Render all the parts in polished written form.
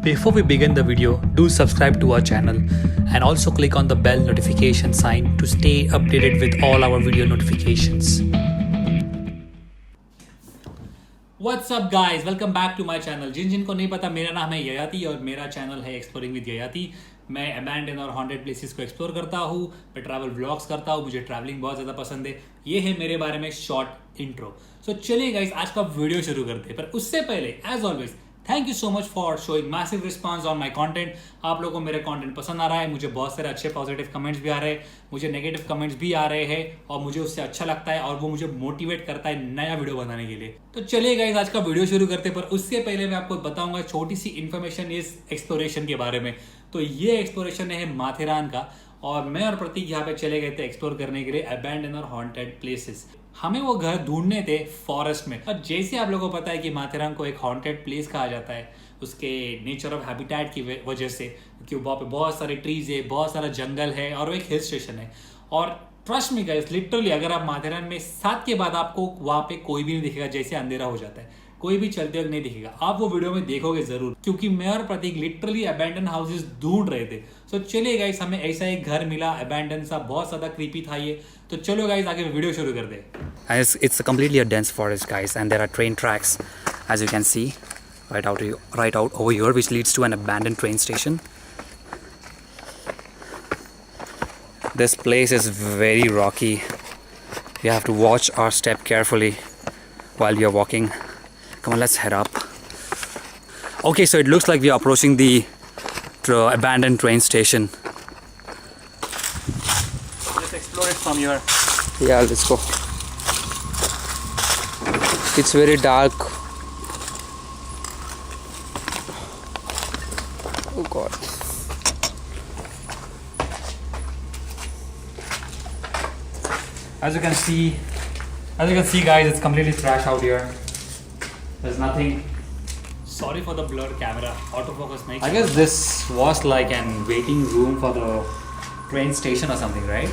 Before we begin the video, do subscribe to our channel and also click on the bell notification sign to stay updated with all our video notifications. What's up guys, welcome back to my channel. जिनको नहीं पता, मेरा नाम है ययाति और मेरा channel है exploring with Yayati. मैं अबैंडन और हॉन्टेड प्लेसेस को एक्सप्लोर करता हूँ, मैं ट्रैवल व्लॉग्स करता हूँ, मुझे ट्रैवलिंग बहुत ज़्यादा पसंद है. ये है मेरे बारे में शॉर्ट इंट्रो. सो चलिए गाइस, आज का वीडियो शुरू करते हैं. पर उससे पहले as always thank you so much for showing massive response on my content. आप लोगों को मेरे कंटेंट पसंद आ रहा है. मुझे बहुत सारे अच्छे पॉजिटिव कमेंट्स भी आ रहे हैं, मुझे नेगेटिव कमेंट्स भी आ रहे हैं और मुझे उससे अच्छा लगता है और वो मुझे मोटिवेट करता है नया वीडियो बनाने के लिए. तो चलिए गाइस, आज का वीडियो शुरू करते हैं. पर उससे पहले मैं आपको बताऊंगा छोटी सी इन्फॉर्मेशन इस एक्सप्लोरेशन के बारे में. तो ये एक्सप्लोरेशन है माथेरान का और मैं और प्रतीक यहाँ पे चले गए थे एक्सप्लोर करने के लिए अबैंडन और हॉन्टेड प्लेसेस. हमें वो घर ढूंढने थे फॉरेस्ट में. और जैसे आप लोगों को पता है कि माथेरान को एक हॉन्टेड प्लेस कहा जाता है उसके नेचर ऑफ हैबिटेट की वजह से, क्योंकि वहाँ पे बहुत सारे ट्रीज है, बहुत सारा जंगल है और वो एक हिल स्टेशन है. और ट्रस्ट मी गाइस, लिटरली अगर आप माथेरान में 7 के बाद आपको वहाँ पे कोई भी नहीं दिखेगा. जैसे अंधेरा हो जाता है, कोई भी चलते वक्त नहीं दिखेगा. आप वो वीडियो में देखोगे जरूर, क्योंकि मैं और प्रतीक लिटरली अबैंडन हाउसेस ढूंढ रहे थे. सो चलिए गाइस, हमें ऐसा एक घर मिला अबैंडन सा, बहुत ज्यादा क्रीपी था ये. तो चलो गाइस, आगे वीडियो शुरू कर दे. It's completely a dense forest, guys, and there are train tracks, as you can see, right out over here, which leads to an abandoned train station. This place is very rocky. We have to watch our step carefully while we are walking. Come on, let's head up. Okay, so it looks like we are approaching the abandoned train station. Let's explore it from here. Yeah, let's go. It's very dark. Oh god. As you can see guys, it's completely trash out here. There's nothing. Sorry for the blurred camera. Autofocus makes. I guess this was like an waiting room for the train station or something, right?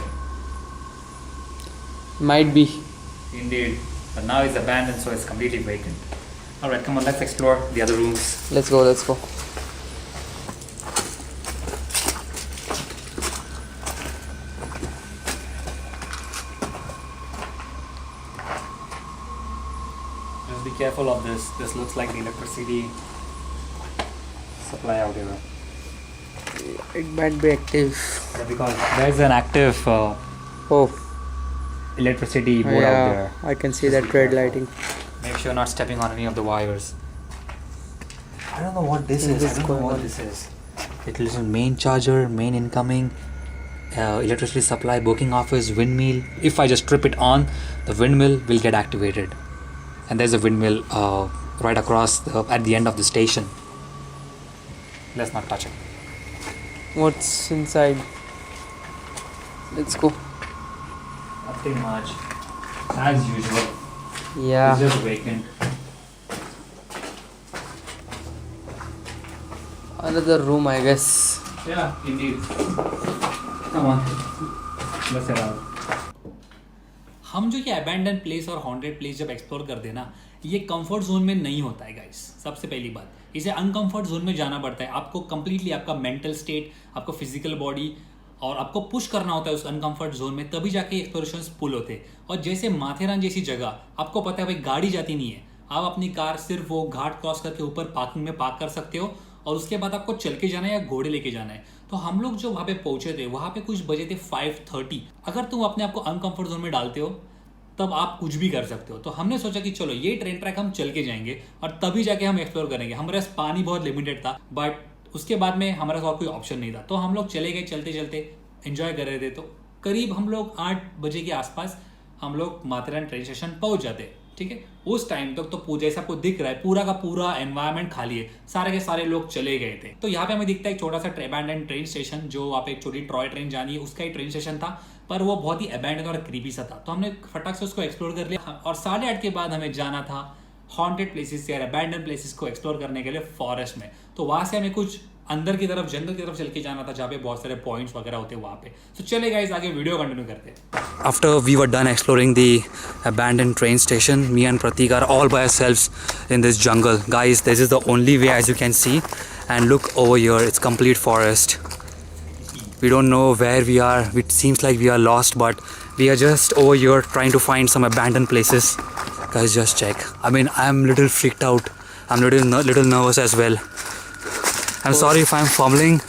Might be. Indeed. But now it's abandoned, so it's completely vacant. Alright, come on, let's explore the other rooms. Let's go. Let's be careful of this. This looks like the electricity supply out here. It might be active. Yeah, because there's an active Oh. electricity board Yeah, out there. I can see Just that be red careful. lighting. Make sure you're not stepping on any of the wires. I don't know what this is. I don't know what this is. It is a main charger, main incoming, electricity supply, booking office, windmill. If I just trip it on, the windmill will get activated. And there's a windmill right across at the end of the station. Let's not touch it. What's inside? Let's go. Nothing much. As usual. Yeah. It's just vacant. Another room, I guess. Yeah, indeed. Come on. Let's head out. हम जो ये abandon place और haunted place जब explore करते हैं ना, ये comfort zone में नहीं होता है गाइस. सबसे पहली बात, इसे अनकंफर्ट जोन में जाना पड़ता है. आपको कंप्लीटली आपका मेंटल स्टेट, आपको फिजिकल बॉडी और आपको पुश करना होता है उस अनकंफर्ट जोन में, तभी जाके एक्सप्लोरेशंस पुल होते हैं. और जैसे माथेरान जैसी जगह, आपको पता है भाई गाड़ी जाती नहीं है. आप अपनी कार सिर्फ वो घाट क्रॉस करके ऊपर पार्किंग में पार्क कर सकते हो और उसके बाद आपको चल के जाना है या घोड़े लेके जाना है. तो हम लोग जो वहाँ पे पहुंचे थे, वहाँ पे कुछ बजे थे 5:30. अगर तुम अपने आप को अनकंफर्ट जोन में डालते हो तब आप कुछ भी कर सकते हो. तो हमने सोचा कि चलो ये ट्रेन ट्रैक हम चल के जाएंगे और तभी जाके हम एक्सप्लोर करेंगे. हमारे पास पानी बहुत लिमिटेड था, बट उसके बाद में हमारे पास और कोई ऑप्शन नहीं था. तो हम लोग चले गए, चलते चलते एंजॉय कर रहे थे. तो करीब हम लोग 8 बजे के आसपास हम लोग माथेरान ट्रेन स्टेशन पहुंच जाते. ठीक है, उस टाइम तक तो जैसे आपको दिख रहा है पूरा का पूरा एनवायरनमेंट खाली है, सारे के सारे लोग चले गए थे. तो यहाँ पे हमें दिखता है एक छोटा सा अबैंडन ट्रेन स्टेशन, जो वहाँ पे एक छोटी टॉय ट्रेन जानी है, उसका ही ट्रेन स्टेशन था, पर वो बहुत ही अबैंडन और क्रीपी सा था. तो हमने फटाक से उसको एक्सप्लोर कर लिया और 8:30 के बाद हमें जाना था हॉन्टेड प्लेसेस या अबैंडन प्लेसेस को एक्सप्लोर करने के लिए फॉरेस्ट में. तो वहां से हमें कुछ अंदर की तरफ, जंगल की तरफ चल के जाना था, जहाँ पे बहुत सारे पॉइंट्स वगैरह होते हैं वहाँ पे. तो चले गाइस, आगे वीडियो कंटिन्यू करते हैं. After we were done exploring the abandoned train station, me and Pratik are all by ourselves in this jungle. Guys, this is the only way, as you can see, And look over here, it's complete forest. We don't know where we are. It seems like we are lost, but we are just over here trying to find some abandoned places. Guys, just check. I mean, I'm little freaked out. I'm little nervous as well. I'm sorry if I'm fumbling,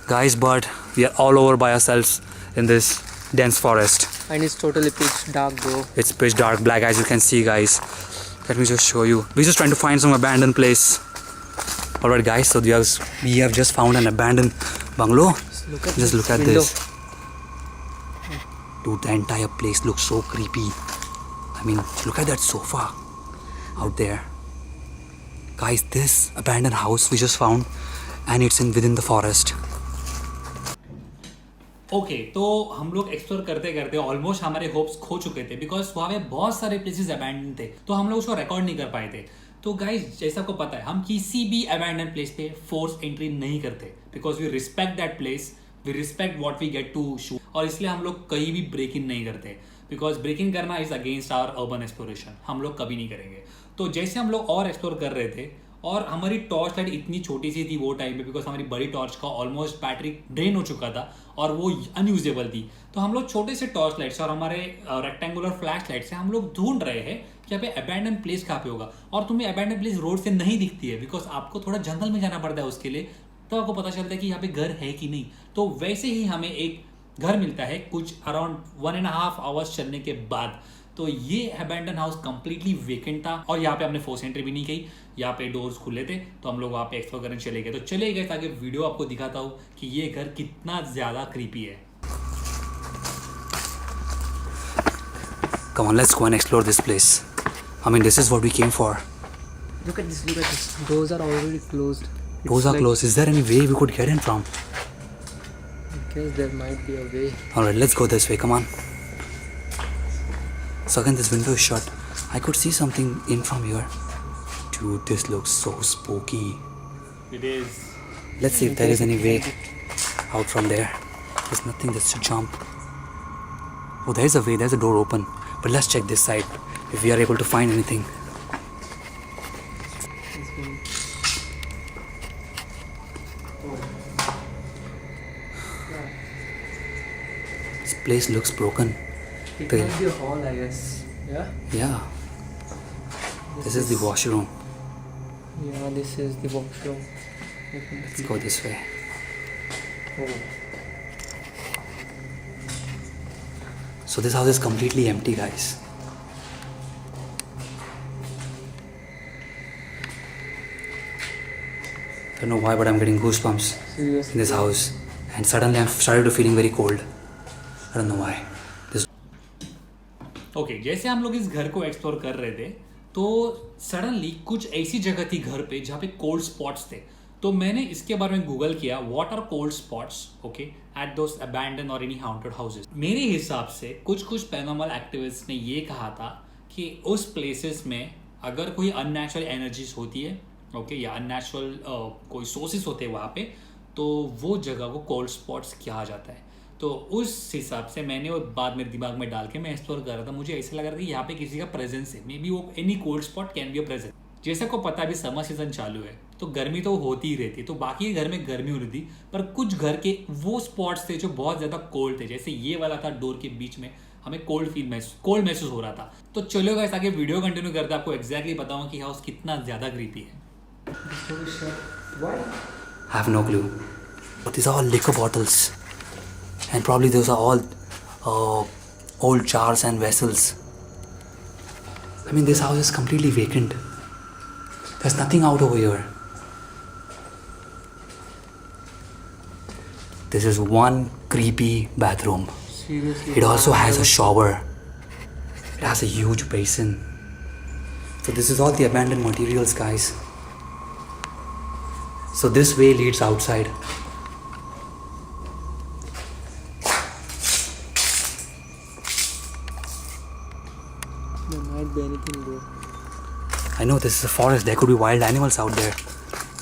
guys, but we are all over by ourselves in this dense forest. And it's totally pitch dark, bro. It's pitch dark, black, as you can see, guys. Let me just show you. We're just trying to find some abandoned place. Alright, guys, so we have just found an abandoned bungalow. Just look at this. Dude, the entire place looks so creepy. I mean, look at that sofa out there. Guys, this abandoned house we just found, and it's within the forest. Okay तो हम लोग explore करते करते almost हमारे hopes खो चुके थे because वहाँ पे बहुत सारे प्लेसेस अबैंडन थे तो हम लोग उसको रिकॉर्ड नहीं कर पाए थे. तो गाइज जैसा आपको पता है हम किसी भी अबैंडन प्लेस पे फोर्स एंट्री नहीं करते because we respect that place, we respect what we get to shoot, और इसलिए हम लोग कहीं भी ब्रेक इन नहीं करते बिकॉज ब्रेकिंग करना is against our urban exploration. हम लोग कभी नहीं करेंगे. तो जैसे हम लोग और एक्सप्लोर कर रहे थे और हमारी टॉर्च लाइट इतनी छोटी सी थी वो टाइम पे बिकॉज हमारी बड़ी टॉर्च का ऑलमोस्ट बैटरी ड्रेन हो चुका था और वो अनयूजेबल थी. तो हम लोग छोटे से टॉर्च लाइट से और हमारे रेक्टेंगुलर फ्लैश लाइट से हम लोग ढूंढ रहे हैं कि यहाँ पे अबैंडन प्लेस कहाँ पे होगा. और तुम्हें अबैंडन प्लेस रोड से नहीं दिखती है बिकॉज आपको थोड़ा जंगल में जाना पड़ता है उसके लिए, तो आपको पता चलता है कि यहाँ पे घर है कि नहीं. तो वैसे ही हमें एक घर मिलता है कुछ अराउंड 1.5 आवर्स चलने के बाद. तो ये अबैंडन हाउस कंप्लीटली वेकेंट था और यहाँ पे हमने फोर्स एंट्री भी नहीं की. यहाँ पे डोर्स खुले थे तो हम लोग वहाँ पे एक्सप्लोर करने चले गए. तो चले गए ताकि वीडियो आपको दिखाता हूँ कि ये घर कितना ज़्यादा क्रीपी है. Come on, let's go and explore this place. I mean, this is what we came for. Look at this, look at this. Doors are already closed. Doors are closed. Is there any way we could get in from? I guess there might be a way. Alright, let's go this way. Come on. So again, this window is shut. I could see something in from here. Dude, this looks so spooky. It is. Let's see if there is any way out from there. There's nothing that's to jump. Oh, there's a way. There's a door open. But let's check this side if we are able to find anything. This place looks broken. It might be a hall, I guess. Yeah? Yeah. This is the washroom. Yeah, this is the washroom. Let's go this way. Oh. So this house is completely empty, guys. I don't know why, but I'm getting goosebumps Seriously? in this house. And suddenly I'm started to feeling very cold. I don't know why. Okay जैसे हम लोग इस घर को explore कर रहे थे तो सडनली कुछ ऐसी जगह थी घर पे जहाँ पे कोल्ड स्पॉट्स थे. तो मैंने इसके बारे में गूगल किया what are cold spots okay at those abandon और एनी हाउंटेड हाउसेस. मेरे हिसाब से कुछ पैरानॉर्मल एक्टिविस्ट ने ये कहा था कि उस प्लेसेस में अगर कोई अननेचुरल एनर्जीज होती है ओके या अननेचुरल कोई सोर्सेस होते हैं वहाँ पे तो वो जगह को कोल्ड स्पॉट्स कहा जाता है. तो उस हिसाब से मैंने वो बात मेरे दिमाग में डाल के मैं एक्सप्लोर कर रहा था. मुझे ऐसा लग रहा था कि यहाँ पे किसी का प्रेजेंस है. मे बी वो any cold spot can be a presence. जैसे को पता अभी समर सीजन चालू है तो गर्मी तो होती ही रहती है. तो बाकी घर में गर्मी हो रही थी पर कुछ घर के वो स्पॉट्स थे जो बहुत ज़्यादा कोल्ड थे. जैसे ये वाला था डोर के बीच में हमें कोल्ड महसूस हो रहा था. तो चलो गाइस आगे वीडियो कंटिन्यू करते आपको एग्जैक्टली बताऊंगा कि हाउस कितना ज़्यादा क्रीपी है. I have no clue. But these are all liquor bottles. And probably those are all old jars and vessels. I mean, this house is completely vacant. There's nothing out over here. This is one creepy bathroom. Seriously? It also has a shower. It has a huge basin. So this is all the abandoned materials, guys. So this way leads outside. There might be anything there. I know this is a forest. There could be wild animals out there.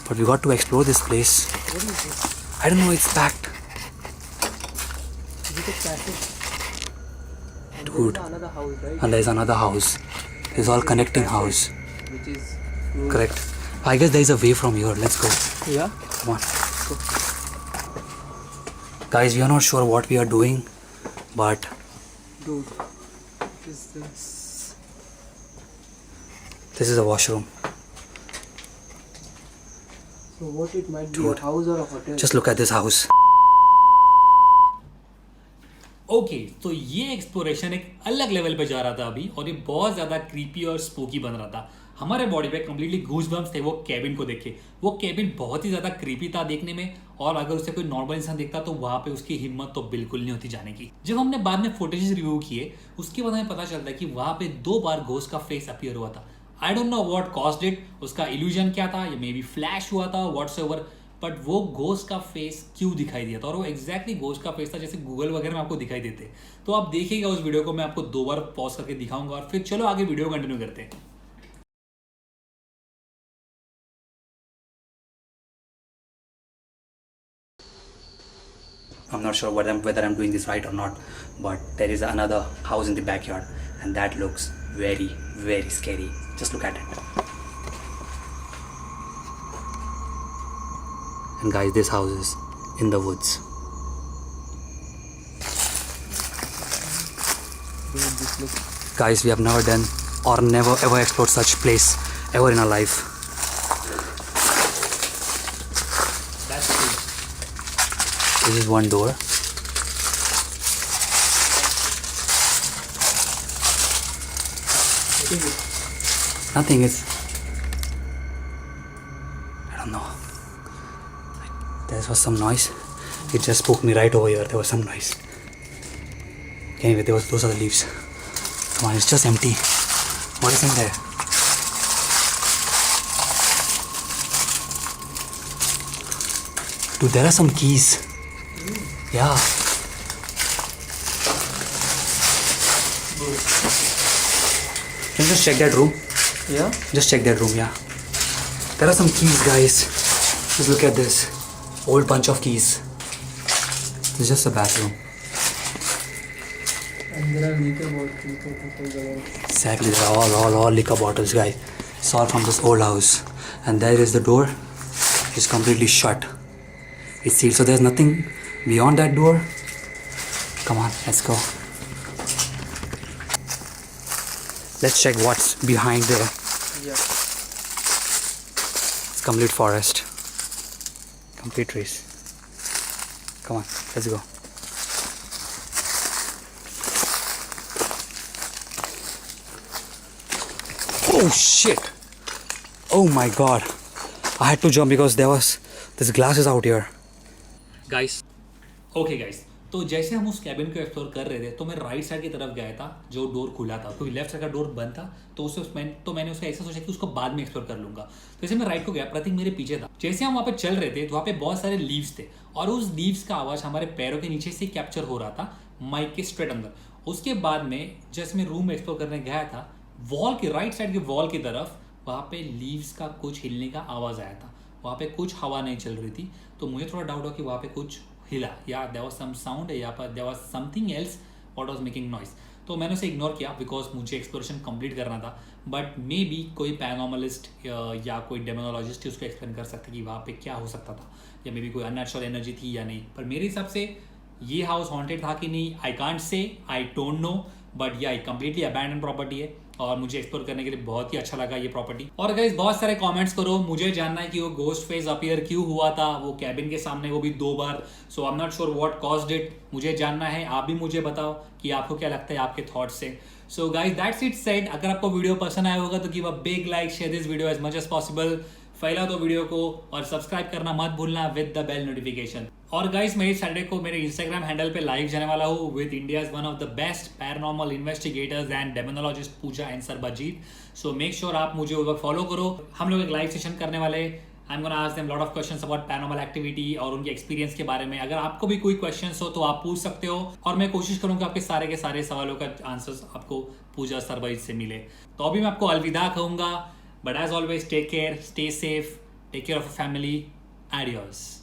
But we got to explore this place. What is it? I don't know, it's packed. Is it a passage? And Dude. there is another house, right? And there's another house. There's all connecting house. Which is closed. Correct. I guess there is a way from here. Let's go. Yeah. Come on. Guys, we are not sure what we are doing, but Dude, what is this? this is a washroom. So what it might be, Dude. a house or a hotel? Just look at this house. Okay तो ये exploration एक अलग level पे जा रहा था अभी, और ये बहुत ज़्यादा क्रीपी और स्पूकी बन रहा था. हमारे बॉडी पे कंप्लीटली गूज़बम्प्स थे वो केबिन को देख के. वो केबिन बहुत ही ज़्यादा क्रीपी था देखने में, और अगर उसे कोई नॉर्मल इंसान देखता तो वहाँ पे उसकी हिम्मत तो बिल्कुल नहीं होती जाने की. जब हमने बाद में फुटेजेस रिव्यू किए, उसके बाद हमें पता चलता है कि वहाँ पे 2 बार घोस्ट का फेस अपीयर हुआ था. I don't know what caused it, उसका इल्यूजन क्या था, या मे बी फ्लैश हुआ था, व्हाट्सएवर, बट वो घोस्ट का फेस क्यों दिखाई दिया था, और वो एग्जैक्टली घोस्ट का फेस था जैसे गूगल वगैरह में आपको दिखाई देते. तो आप देखिएगा उस वीडियो को, मैं आपको 2 बार पॉज करके दिखाऊंगा, और फिर चलो आगे वीडियो कंटिन्यू करते हैं. I'm not sure whether I'm doing this right or not, but there is another house in the backyard, and that looks very, very scary. Just look at it. And guys, this house is in the woods. Dude, this looks... Guys, we have never done or never ever explored such place ever in our life. That's true. This is one door. What is it? Nothing is. I don't know. There was some noise. It just spooked me right over here. There was some noise. Anyway, those are the leaves. Come on, it's just empty. What is in there? Dude, there are some keys. Yeah. Can you just check that room? Yeah? Just check that room, yeah. There are some keys, guys. Just look at this. Old bunch of keys. It's just a bathroom. And there are liquor bottles. Exactly, there are all liquor bottles, guys. It's all from this old house. And there is the door. It's completely shut. It's sealed, so there's nothing beyond that door. Come on, let's go. Let's check what's behind there. Yeah. It's complete forest. Complete trees. Come on, let's go. Oh shit! Oh my god. I had to jump because there's glasses out here. Guys okay guys, तो जैसे हम उस cabin को explore कर रहे थे तो मैं राइट साइड की तरफ गया था जो डोर खुला था, क्योंकि लेफ्ट साइड का डोर बंद था. तो मैंने उसका ऐसा सोचा कि उसको बाद में एक्सप्लोर कर लूंगा. तो जैसे मैं राइट को गया, प्रतीक मेरे पीछे था. जैसे हम वहाँ पे चल रहे थे तो वहाँ पे बहुत सारे लीव्स थे, और उस लीव्स का आवाज़ हमारे पैरों के नीचे से कैप्चर हो रहा था माइक के स्ट्रेट अंदर. उसके बाद में जैसे मैं रूम एक्सप्लोर करने गया था, वॉल के राइट साइड के वॉल की तरफ वहाँ पे लीव्स का कुछ हिलने का आवाज़ आया था. वहाँ पे कुछ हवा नहीं चल रही थी, तो मुझे थोड़ा डाउट हुआ कि वहाँ पे कुछ हिला, या देयर वाज सम साउंड, या पर there was something else what was making noise. तो मैंने उसे इग्नोर किया बिकॉज मुझे एक्सप्लोरेशन कंप्लीट करना था. बट मे बी कोई पैरानॉर्मलिस्ट या कोई डेमोनोलॉजिस्ट उसको एक्सप्लेन कर सकते कि वहाँ पे क्या हो सकता था, या मे बी कोई अननेचुरल एनर्जी थी या नहीं. पर मेरे हिसाब से ये हाउस हॉन्टेड था कि नहीं, I can't say, I don't know. But या कंप्लीटली अबैंडन प्रॉपर्टी है, और मुझे एक्सप्लोर करने के लिए बहुत ही अच्छा लगा ये प्रॉपर्टी. और गाइस बहुत सारे कमेंट्स करो, मुझे जानना है कि वो घोस्ट फेस अपीयर क्यों हुआ था वो कैबिन के सामने, वो भी 2 बार. So I am not sure what caused it. मुझे जानना है, आप भी मुझे बताओ कि आपको क्या लगता है, आपके थॉट्स से. So guys that's it said. अगर आपको वीडियो पसंद आया होगा तो give a big like, share this video as much as possible. फैला दो वीडियो को, और सब्सक्राइब करना मत भूलना विद द बेल नोटिफिकेशन. और गाइस मैं इस सैटरडे को मेरे इंस्टाग्राम हैंडल पे लाइव जाने वाला हूँ with India's one of the best paranormal investigators and demonologist Puja and Sarabjit. So make sure आप मुझे उधर फॉलो करो. हम लोग एक लाइव सेशन करने वाले. I am gonna ask them lot of questions about paranormal activity और उनके एक्सपीरियंस के बारे में. अगर आपको भी कोई क्वेश्चंस हो तो आप पूछ सकते हो, और मैं कोशिश करूंगा आपके सारे के सारे सवालों का आंसर्स आपको पूजा सरबजीत से मिले. तो अभी मैं आपको अलविदा कहूंगा. But as always take care, stay safe, take care of your family. Adios.